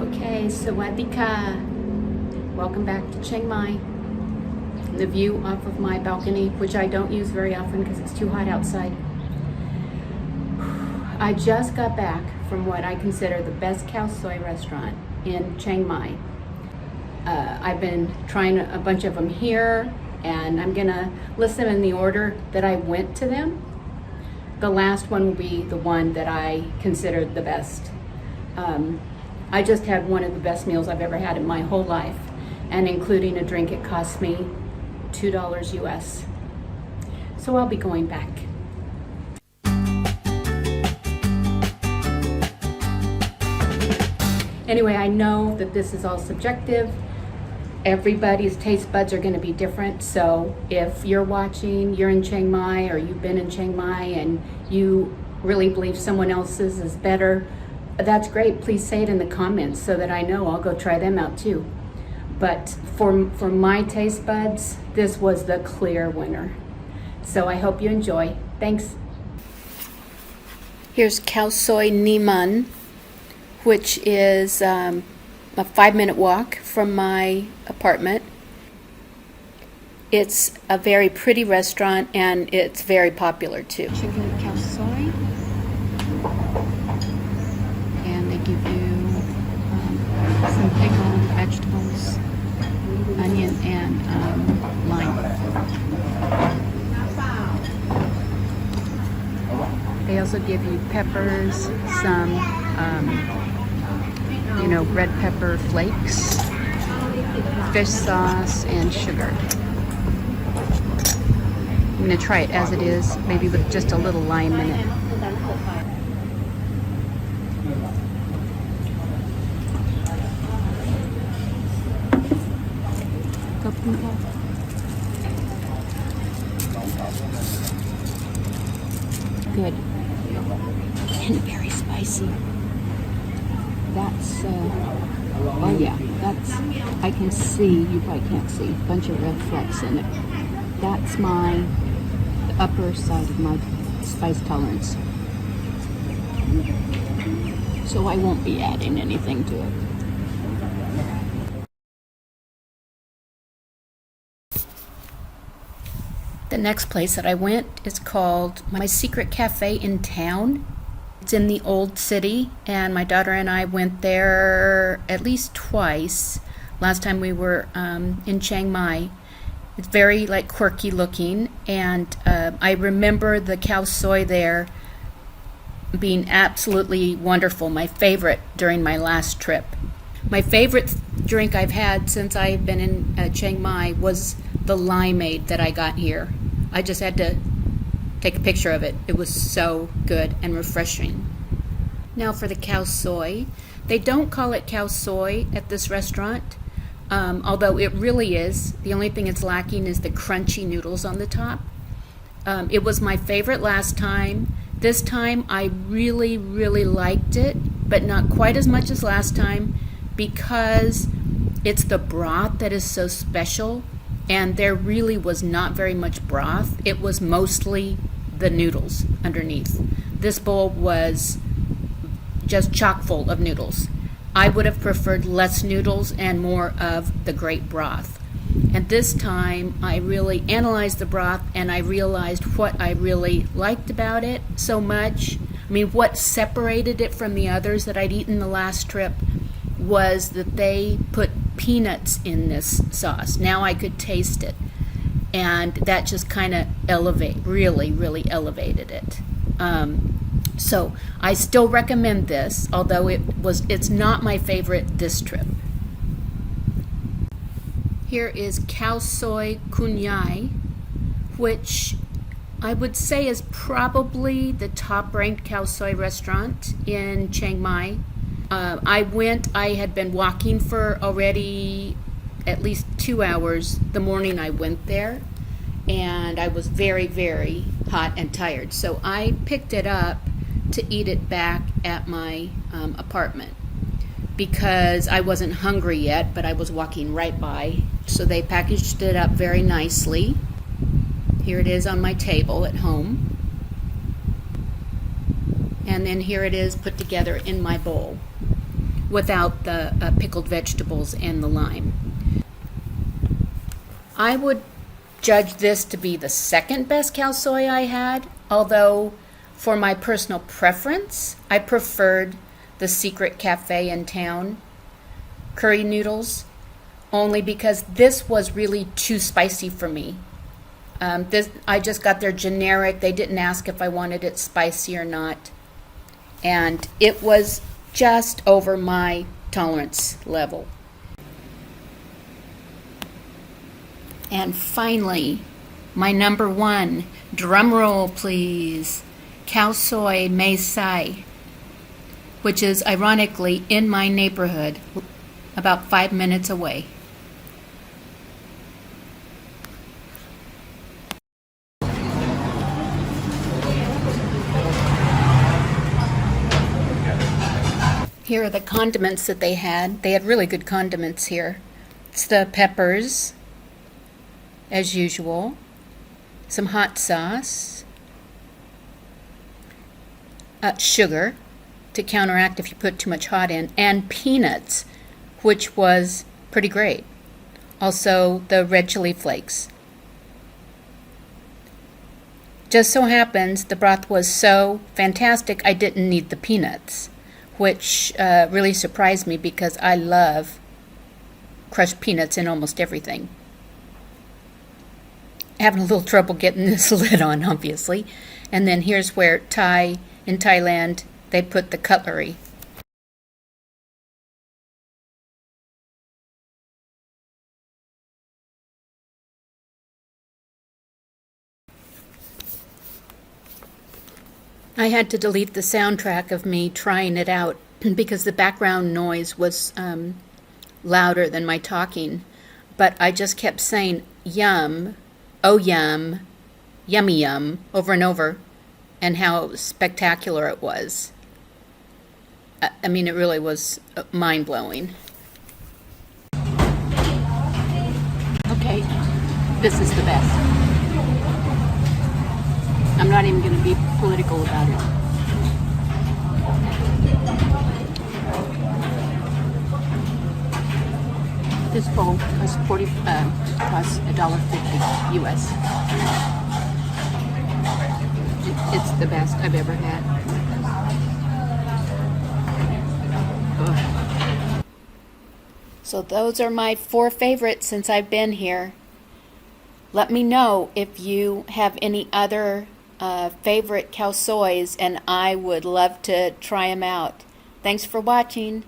Okay, Sawadika. Welcome back to Chiang Mai. The view off of my balcony, which I don't use very often because it's too hot outside. I just got back from what I consider the best Khao Soi restaurant in Chiang Mai. I've been trying a bunch of them here, and I'm gonna list them in the order that I went to them. The last one will be the one that I considered the best. I just had one of the best meals I've ever had in my whole life, and including a drink, it cost me $2 US. So I'll be going back. Anyway, I know that this is all subjective. Everybody's taste buds are going to be different. So if you're watching, you're in Chiang Mai, or you've been in Chiang Mai and you really believe someone else's is better, that's great. Please say it in the comments so that I know. I'll go try them out too. But for my taste buds, this was the clear winner. So I hope you enjoy. Thanks. Here's Khao Soi Mee Sai, which is a 5-minute walk from my apartment. It's a very pretty restaurant, and it's very popular too. Chicken Khao Soi, and they give you some pickled vegetables, onion, and lime. They also give you peppers, some red pepper flakes, fish sauce, and sugar. I'm going to try it as it is, maybe with just a little lime in it. Good. And very spicy. That's, oh yeah, that's, I can see, you probably can't see, a bunch of red flecks in it. That's the upper side of my spice tolerance. So I won't be adding anything to it. The next place that I went is called My Secret Cafe in Town. It's in the old city, and my daughter and I went there at least twice. Last time we were in Chiang Mai. It's very quirky looking, and I remember the Khao Soi there being absolutely wonderful. My favorite during my last trip. My favorite drink I've had since I've been in Chiang Mai was the limeade that I got here. I just had to take a picture of it. It was so good and refreshing. Now for the Khao Soi. They don't call it Khao Soi at this restaurant, although it really is. The only thing it's lacking is the crunchy noodles on the top. It was my favorite last time. This time I really, really liked it, but not quite as much as last time because it's the broth that is so special, and there really was not very much broth. It was mostly the noodles underneath. This bowl was just chock full of noodles. I would have preferred less noodles and more of the great broth. And this time I really analyzed the broth, and I realized what I really liked about it so much. I mean, what separated it from the others that I'd eaten the last trip was that they put peanuts in this sauce. Now I could taste it, and that just kind of really elevated it. So I still recommend this, although it's not my favorite this trip. Here is Khao Soi Kunyai, which I would say is probably the top-ranked Khao Soi restaurant in Chiang Mai. I had been walking for already at least 2 hours the morning I went there, and I was very, very hot and tired. So I picked it up to eat it back at my apartment because I wasn't hungry yet, but I was walking right by. So they packaged it up very nicely. Here it is on my table at home. And then here it is put together in my bowl. without the pickled vegetables and the lime. I would judge this to be the second best khao soi I had, although for my personal preference, I preferred the Secret Cafe in town curry noodles, only because this was really too spicy for me. I just got their generic. They didn't ask if I wanted it spicy or not. And it was just over my tolerance level. And finally, my number one, drum roll please, Khao Soi Mee Sai, which is ironically in my neighborhood, about 5 minutes away. Here are the condiments that they had. They had really good condiments here. It's the peppers, as usual, some hot sauce, sugar to counteract if you put too much hot in, and peanuts, which was pretty great. Also, the red chili flakes. Just so happens the broth was so fantastic I didn't need the peanuts, which really surprised me because I love crushed peanuts in almost everything. Having a little trouble getting this lid on, obviously. And then here's where in Thailand, they put the cutlery. I had to delete the soundtrack of me trying it out because the background noise was louder than my talking. But I just kept saying, yum, oh yum, yummy yum, over and over, and how spectacular it was. I mean, it really was mind-blowing. Okay, this is the best. I'm not even going to be political about it. This bowl costs $1.50 US. It's the best I've ever had. Ugh. So those are my 4 favorites since I've been here. Let me know if you have any other favorite khao sois, and I would love to try them out. Thanks for watching.